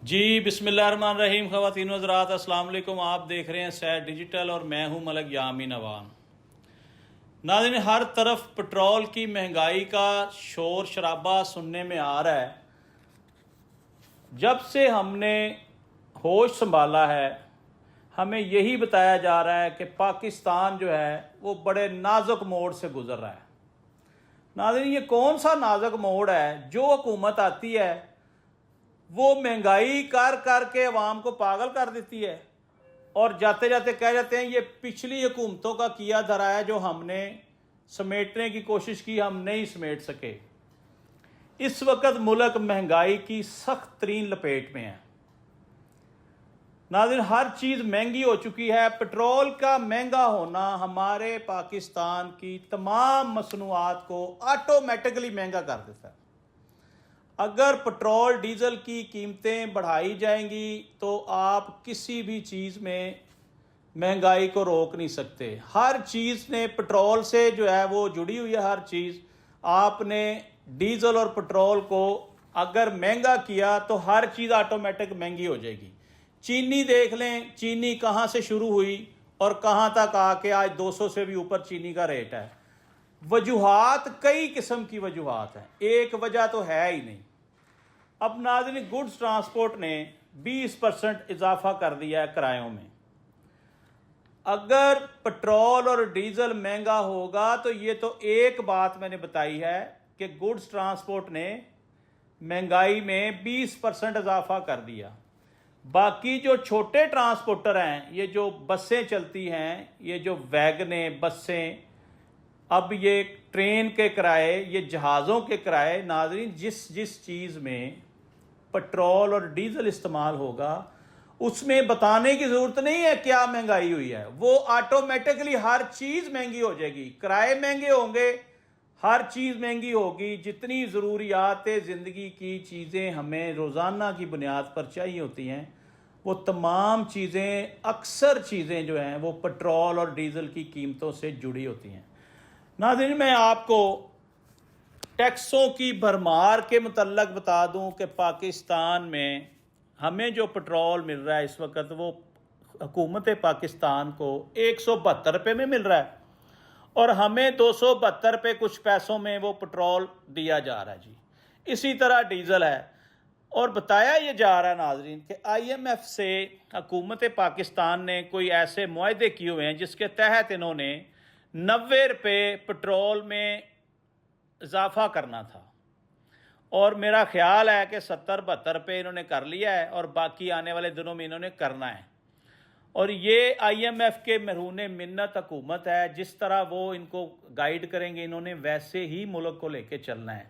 जी बिस्मिल्लाहिर्रहमानिर्रहीम। ख़वातीन व हज़रात अस्सलाम वालेकुम। आप देख रहे हैं सैर डिजिटल और मैं हूं मलक यामीन अवान। नाज़रीन, हर तरफ पेट्रोल की महंगाई का शोर शराबा सुनने में आ रहा है। जब से हमने होश संभाला है हमें यही बताया जा रहा है कि पाकिस्तान जो है वो बड़े नाजुक मोड़ से गुजर रहा है। नाज़रीन, ये कौन सा नाजुक मोड़ है? जो हुकूमत आती है वो महंगाई कर कर के अवाम को पागल कर देती है और जाते जाते कह जाते हैं ये पिछली हुकूमतों का किया धरा है, जो हमने समेटने की कोशिश की, हम नहीं समेट सके। इस वक्त मुल्क महंगाई की सख्त तरीन लपेट में है। नाज़रीन, हर चीज़ महंगी हो चुकी है। पेट्रोल का महंगा होना हमारे पाकिस्तान की तमाम मसनूआत को ऑटोमेटिकली महंगा कर देता है। अगर पेट्रोल डीजल की कीमतें बढ़ाई जाएंगी तो आप किसी भी चीज़ में महंगाई को रोक नहीं सकते। हर चीज़ ने पेट्रोल से जो है वो जुड़ी हुई है। हर चीज़ आपने डीजल और पेट्रोल को अगर महंगा किया तो हर चीज़ ऑटोमेटिक महंगी हो जाएगी। चीनी देख लें, चीनी कहाँ से शुरू हुई और कहाँ तक आके आज 200 से भी ऊपर चीनी का रेट है। वजूहात कई किस्म की वजूहात हैं, एक वजह तो है ही नहीं। अब नाज़रीन, गुड्स ट्रांसपोर्ट ने 20% इजाफा कर दिया है किरायों में। अगर पेट्रोल और डीजल महंगा होगा तो ये तो एक बात मैंने बताई है कि गुड्स ट्रांसपोर्ट ने महंगाई में 20% इजाफा कर दिया। बाकी जो छोटे ट्रांसपोर्टर हैं, ये जो बसें चलती हैं, ये जो वैगनें बसें, अब ये ट्रेन के किराए, ये जहाज़ों के किराए, नाज़रीन जिस जिस चीज़ में पेट्रोल और डीजल इस्तेमाल होगा उसमें बताने की ज़रूरत नहीं है क्या महंगाई हुई है। वो ऑटोमेटिकली हर चीज़ महंगी हो जाएगी। किराए महंगे होंगे, हर चीज़ महंगी होगी। जितनी ज़रूरियात ज़िंदगी की चीज़ें हमें रोज़ाना की बुनियाद पर चाहिए होती हैं, वो तमाम चीज़ें, अक्सर चीज़ें जो हैं वो पेट्रोल और डीजल की कीमतों से जुड़ी होती हैं। नाज़रीन, मैं आपको टैक्सों की भरमार के मुतल्लक बता दूं कि पाकिस्तान में हमें जो पेट्रोल मिल रहा है इस वक्त वो हुकूमत पाकिस्तान को 172 रुपये में मिल रहा है और हमें 272 रुपये कुछ पैसों में वो पेट्रोल दिया जा रहा है जी। इसी तरह डीजल है। और बताया ये जा रहा है नाजरीन कि IMF से हुकूमत पाकिस्तान ने कोई ऐसे मुआहदे किए हुए हैं जिसके तहत इन्होंने 90 रुपये पेट्रोल में इजाफा करना था और मेरा ख्याल है कि 70-72 रुपये इन्होंने कर लिया है और बाकी आने वाले दिनों में इन्होंने करना है। और ये IMF के महरूम मिन्नत हुकूमत है, जिस तरह वो इनको गाइड करेंगे इन्होंने वैसे ही मुल्क को लेके चलना है।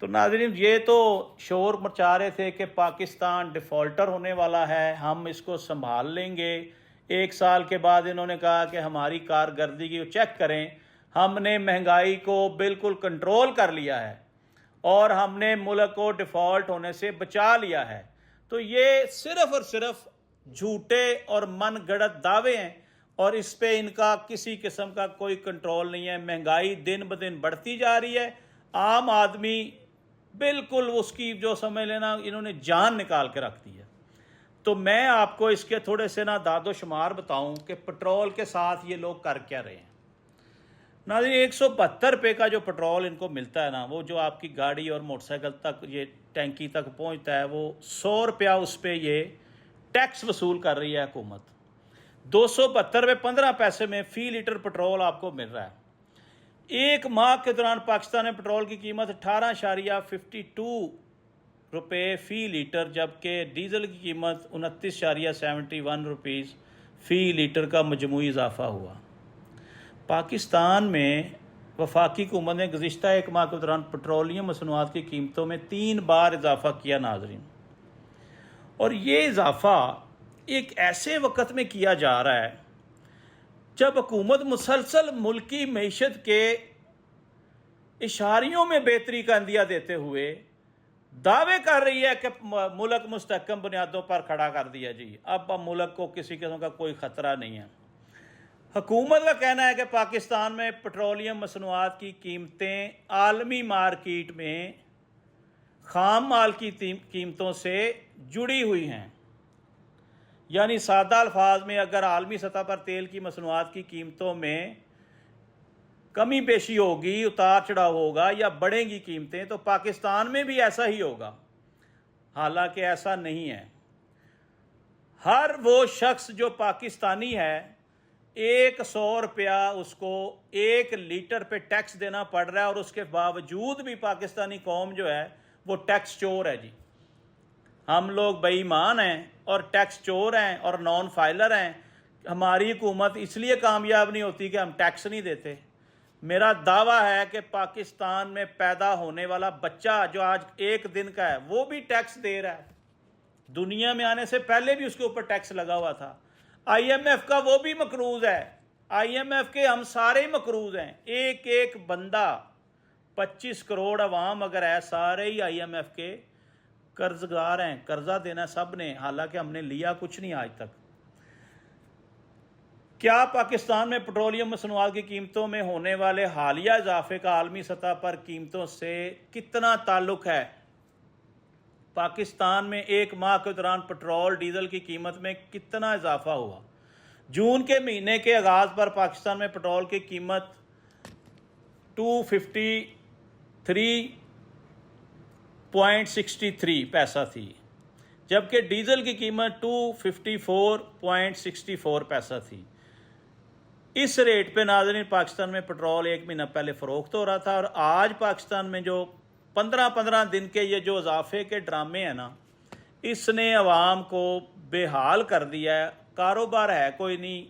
तो नाज़रीन, ये तो शोर मचा रहे थे कि पाकिस्तान डिफ़ॉल्टर होने वाला है, हम इसको संभाल लेंगे। 1 साल के बाद इन्होंने कहा कि हमारी कारकर्दगी को चेक करें, हमने महंगाई को बिल्कुल कंट्रोल कर लिया है और हमने मुल्क को डिफ़ॉल्ट होने से बचा लिया है। तो ये सिर्फ़ और सिर्फ झूठे और मन गढ़ंत दावे हैं और इस पे इनका किसी किस्म का कोई कंट्रोल नहीं है। महंगाई दिन ब दिन बढ़ती जा रही है। आम आदमी बिल्कुल उसकी जो समझ लेना इन्होंने जान निकाल के रख दी है। तो मैं आपको इसके थोड़े से ना दादो शुमार बताऊं कि पेट्रोल के साथ ये लोग कर क्या रहे हैं। नाज़रीन, 172 रुपये का जो पेट्रोल इनको मिलता है ना, वो जो आपकी गाड़ी और मोटरसाइकिल तक ये टैंकी तक पहुंचता है, वो 100 रुपया उस पर ये टैक्स वसूल कर रही है हुकूमत। 272 रुपये 15 पैसे में फ़ी लीटर पेट्रोल आपको मिल रहा है। एक माह के दौरान पाकिस्तान में पेट्रोल की कीमत 18.52 रुपये फ़ी लीटर, जबकि डीजल की कीमत 29.71 रुपीज़ फ़ी लीटर का मजमूई इजाफा हुआ। पाकिस्तान में वफाकी हुकूमत ने गुज़िश्ता एक माह के दौरान पेट्रोलियम मसनूआत की कीमतों में 3 बार इजाफा किया नाजरीन। और ये इजाफा एक ऐसे वक्त में किया जा रहा है जब हुकूमत मुसलसल मुल्की मईशत के इशारियों में बेहतरी का अंदिया देते हुए दावे कर रही है कि मुल्क मुस्तहकम बुनियादों पर खड़ा कर दिया जी, अब मुल्क को किसी किस्म का कोई ख़तरा नहीं है। हुकूमत का कहना है कि पाकिस्तान में पेट्रोलियम मसनूआत की कीमतें आलमी मार्केट में खाम माल की कीमतों से जुड़ी हुई हैं। यानी सादा अल्फाज में अगर आलमी सतह पर तेल की मसनूआत की कीमतों में कमी पेशी होगी, उतार चढ़ाव होगा या बढ़ेंगी कीमतें, तो पाकिस्तान में भी ऐसा ही होगा। हालांकि ऐसा नहीं है। हर वो शख्स जो पाकिस्तानी है, 100 रुपया उसको 1 लीटर पे टैक्स देना पड़ रहा है, और उसके बावजूद भी पाकिस्तानी कौम जो है वो टैक्स चोर है जी। हम लोग बेईमान हैं और टैक्स चोर हैं और नॉन फाइलर हैं। हमारी हुकूमत इसलिए कामयाब नहीं होती कि हम टैक्स नहीं देते। मेरा दावा है कि पाकिस्तान में पैदा होने वाला बच्चा जो आज 1 दिन का है वो भी टैक्स दे रहा है। दुनिया में आने से पहले भी उसके ऊपर टैक्स लगा हुआ था। IMF का वो भी मकरूज है। IMF के हम सारे ही मकरूज हैं। एक एक बंदा, 25 करोड़ अवाम अगर है, सारे ही IMF के कर्जदार हैं। कर्जा देना सब ने, हालांकि हमने लिया कुछ नहीं आज तक। क्या पाकिस्तान में पेट्रोलियम मसनूआत की कीमतों में होने वाले हालिया इजाफे का आलमी सतह पर कीमतों से कितना ताल्लुक है? पाकिस्तान में 1 माह के दौरान पेट्रोल डीजल की कीमत में कितना इजाफा हुआ? जून के महीने के आगाज़ पर पाकिस्तान में पेट्रोल की कीमत 253.63 पैसा थी, जबकि डीजल की कीमत 254.64 पैसा थी। इस रेट पे नाज़रीन पाकिस्तान में पेट्रोल 1 महीना पहले फ़रोख्त हो रहा था, और आज पाकिस्तान में जो 15-15 दिन के ये जो इजाफे के ड्रामे हैं ना, इसने अवाम को बेहाल कर दिया है। कारोबार है कोई नहीं,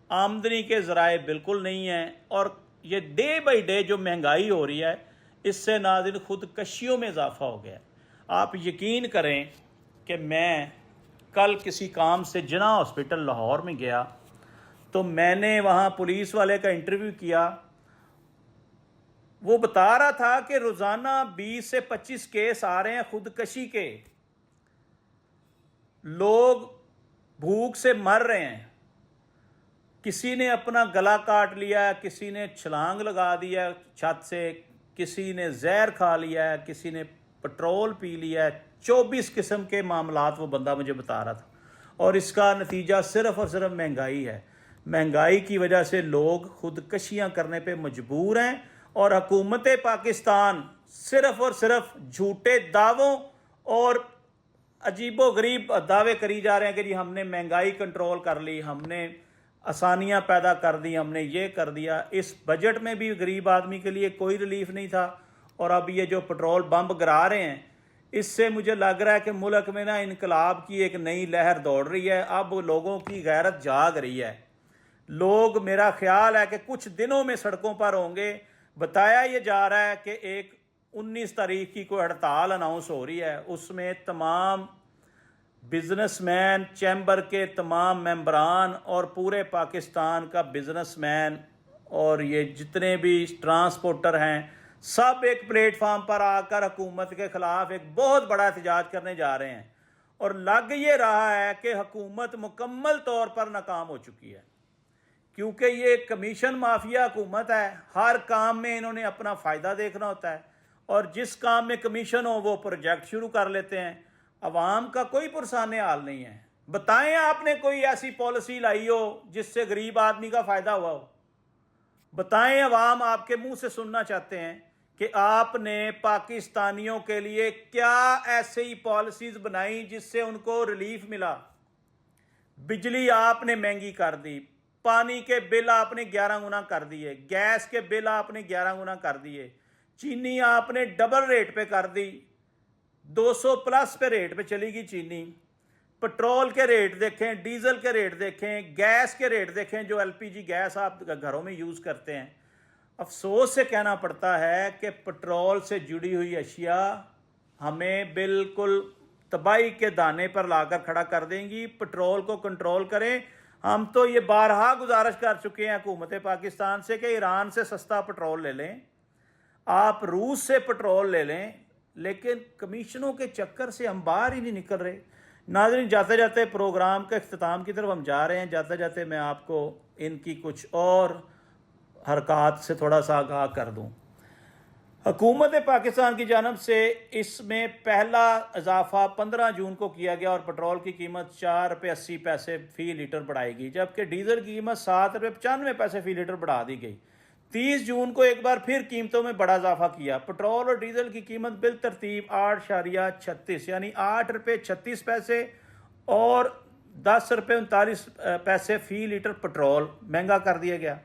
आमदनी के ज़राए बिल्कुल नहीं हैं, और ये डे बाई डे जो महंगाई हो रही है, इससे नाज़रीन खुदकशियों में इजाफा हो गया है। आप यकीन करें कि मैं कल किसी काम से जिना हॉस्पिटल लाहौर में गया, तो मैंने वहाँ पुलिस वाले का इंटरव्यू किया। वो बता रहा था कि रोज़ाना 20 से 25 केस आ रहे हैं खुदकशी के। लोग भूख से मर रहे हैं। किसी ने अपना गला काट लिया, किसी ने छलांग लगा दिया छत से, किसी ने जहर खा लिया है, किसी ने पेट्रोल पी लिया है। 24 किस्म के मामलात वो बंदा मुझे बता रहा था, और इसका नतीजा सिर्फ और सिर्फ महंगाई है। महंगाई की वजह से लोग खुदकशियां करने पे मजबूर हैं, और हुकूमत पाकिस्तान सिर्फ और सिर्फ झूठे दावों और अजीबो गरीब दावे करी जा रहे हैं कि जी हमने महंगाई कंट्रोल कर ली, हमने आसानियां पैदा कर दी, हमने ये कर दिया। इस बजट में भी गरीब आदमी के लिए कोई रिलीफ नहीं था, और अब ये जो पेट्रोल बम गिरा रहे हैं, इससे मुझे लग रहा है कि मुल्क में ना इनकलाब की एक नई लहर दौड़ रही है। अब लोगों की गैरत जाग रही है। लोग, मेरा ख्याल है कि कुछ दिनों में सड़कों पर होंगे। बताया ये जा रहा है कि एक 19 तारीख की कोई हड़ताल अनाउंस हो रही है, उसमें तमाम बिजनेसमैन, चैम्बर के तमाम मेंबरान और पूरे पाकिस्तान का बिजनेसमैन और ये जितने भी ट्रांसपोर्टर हैं, सब एक प्लेटफार्म पर आकर हुकूमत के ख़िलाफ़ एक बहुत बड़ा एहतजाज करने जा रहे हैं। और लग ये रहा है कि हुकूमत मुकम्मल तौर पर नाकाम हो चुकी है, क्योंकि ये कमीशन माफिया हुकूमत है। हर काम में इन्होंने अपना फ़ायदा देखना होता है, और जिस काम में कमीशन हो वो प्रोजेक्ट शुरू कर लेते हैं। अवाम का कोई पुरसाने हाल नहीं है। बताएं आपने कोई ऐसी पॉलिसी लाई हो जिससे गरीब आदमी का फ़ायदा हुआ हो? बताएं, अवाम आपके मुंह से सुनना चाहते हैं कि आपने पाकिस्तानियों के लिए क्या ऐसी पॉलिसीज़ बनाई जिससे उनको रिलीफ मिला। बिजली आपने महंगी कर दी, पानी के बिल आपने 11 गुना कर दिए, गैस के बिल आपने 11 गुना कर दिए, चीनी आपने डबल रेट पे कर दी, 200 प्लस पे रेट पे चली गई चीनी। पेट्रोल के रेट देखें, डीजल के रेट देखें, गैस के रेट देखें, जो LPG गैस आप घरों में यूज़ करते हैं। अफसोस से कहना पड़ता है कि पेट्रोल से जुड़ी हुई अशिया हमें बिल्कुल तबाही के दाने पर लाकर खड़ा कर देंगी। पेट्रोल को कंट्रोल करें। हम तो ये बारहा गुजारिश कर चुके हैं हुकूमत पाकिस्तान से कि ईरान से सस्ता पेट्रोल ले लें, आप रूस से पेट्रोल ले लें, लेकिन कमीशनों के चक्कर से हम बाहर ही नहीं निकल रहे। नाज़रीन, जाते जाते प्रोग्राम के अख्ताम की तरफ हम जा रहे हैं। जाते जाते मैं आपको इनकी कुछ और हरकत से थोड़ा सा आगाह कर दूं। حکومت پاکستان کی جانب سے اس میں پہلا اضافہ 15 جون کو کیا گیا اور پٹرول کی قیمت 4.80 فی لیٹر بڑھائی گئی، جبکہ ڈیزل کی قیمت 7.95 فی لیٹر بڑھا دی گئی۔ 30 جون کو ایک بار پھر قیمتوں میں بڑا اضافہ کیا۔ پٹرول اور ڈیزل کی قیمت بالترتیب 8.36 یعنی 8.36 اور 10.39 فی لیٹر پٹرول مہنگا کر دیا گیا۔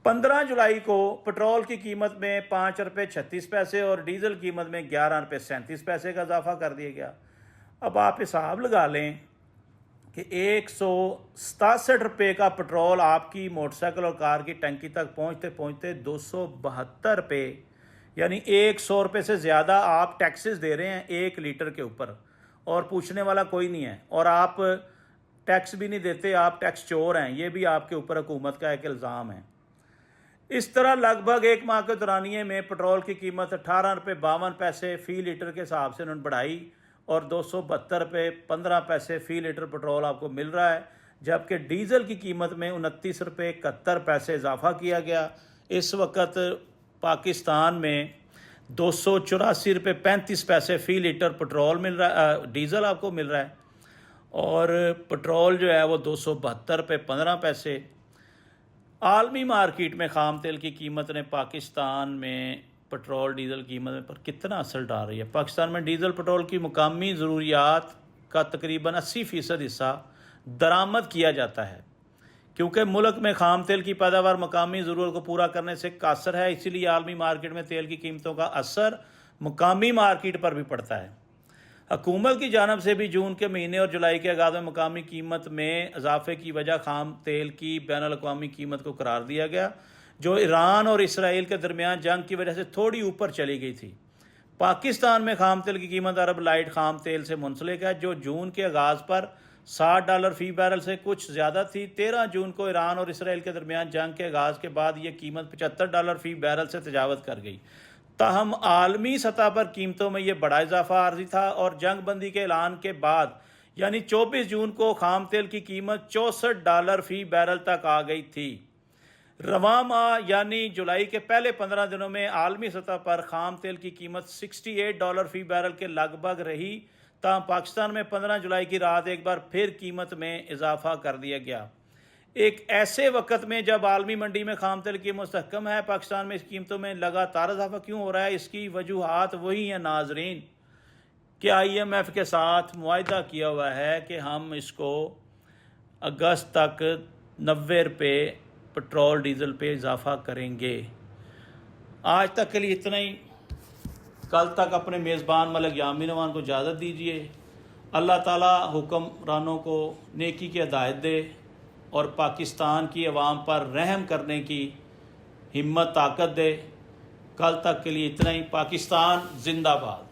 15 جولائی کو پٹرول کی قیمت میں 5.36 اور ڈیزل قیمت میں 11.37 کا اضافہ کر دیا گیا۔ اب آپ حساب لگا لیں کہ 167 روپے کا پٹرول آپ کی موٹر سائیکل اور کار کی ٹنکی تک پہنچتے 272 روپے یعنی 100 روپے سے زیادہ آپ ٹیکسز دے رہے ہیں 1 لیٹر کے اوپر، اور پوچھنے والا کوئی نہیں ہے، اور آپ ٹیکس بھی نہیں دیتے، آپ ٹیکس چور ہیں۔ یہ بھی آپ کے اوپر حکومت کا ایک الزام ہے۔ اس طرح لگ بھگ ایک ماہ کے دورانیے میں پٹرول کی قیمت 18.52 فی لیٹر کے حساب سے انہوں نے بڑھائی اور 272.15 فی لیٹر پٹرول آپ کو مل رہا ہے، جبکہ ڈیزل کی قیمت میں 29.71 اضافہ کیا گیا۔ اس وقت پاکستان میں 284.35 فی لیٹر پٹرول مل رہا ہے، ڈیزل آپ کو مل رہا ہے، اور پٹرول جو ہے وہ 272.15۔ عالمی مارکیٹ میں خام تیل کی قیمت نے پاکستان میں پٹرول ڈیزل قیمت پر کتنا اثر ڈال رہی ہے؟ پاکستان میں ڈیزل پٹرول کی مقامی ضروریات کا تقریباً 80% حصہ درآمد کیا جاتا ہے۔ کیونکہ ملک میں خام تیل کی پیداوار مقامی ضرورت کو پورا کرنے سے قاصر ہے، اسی لیے عالمی مارکیٹ میں تیل کی قیمتوں کا اثر مقامی مارکیٹ پر بھی پڑتا ہے۔ حکومت کی جانب سے بھی جون کے مہینے اور جولائی کے آغاز میں مقامی قیمت میں اضافے کی وجہ خام تیل کی بین الاقوامی قیمت کو قرار دیا گیا، جو ایران اور اسرائیل کے درمیان جنگ کی وجہ سے تھوڑی اوپر چلی گئی تھی۔ پاکستان میں خام تیل کی قیمت عرب لائٹ خام تیل سے منسلک ہے، جو جون کے آغاز پر $60 فی بیرل سے کچھ زیادہ تھی۔ 13 جون کو ایران اور اسرائیل کے درمیان جنگ کے آغاز کے بعد یہ قیمت $75 فی بیرل سے تجاوز کر گئی۔ تاہم عالمی سطح پر قیمتوں میں یہ بڑا اضافہ عارضی تھا، اور جنگ بندی کے اعلان کے بعد یعنی 24 جون کو خام تیل کی قیمت $64 فی بیرل تک آ گئی تھی۔ رواں ماہ یعنی جولائی کے پہلے 15 دنوں میں عالمی سطح پر خام تیل کی قیمت $68 فی بیرل کے لگ بھگ رہی، تاہم پاکستان میں 15 جولائی کی رات ایک بار پھر قیمت میں اضافہ کر دیا گیا۔ ایک ایسے وقت میں جب عالمی منڈی میں خام تیل کی مستحکم ہے، پاکستان میں اس قیمتوں میں لگاتار اضافہ کیوں ہو رہا ہے؟ اس کی وجوہات وہی ہیں ناظرین کہ IMF کے ساتھ معاہدہ کیا ہوا ہے کہ ہم اس کو اگست تک 90 روپے پٹرول ڈیزل پہ اضافہ کریں گے۔ آج تک کے لیے اتنا ہی۔ کل تک اپنے میزبان ملک یامین نوان کو اجازت دیجیے۔ اللہ تعالیٰ حکمرانوں کو نیکی کی ہدایت دے اور پاکستان کی عوام پر رحم کرنے کی ہمت طاقت دے۔ کل تک کے لیے اتنا ہی۔ پاکستان زندہ باد۔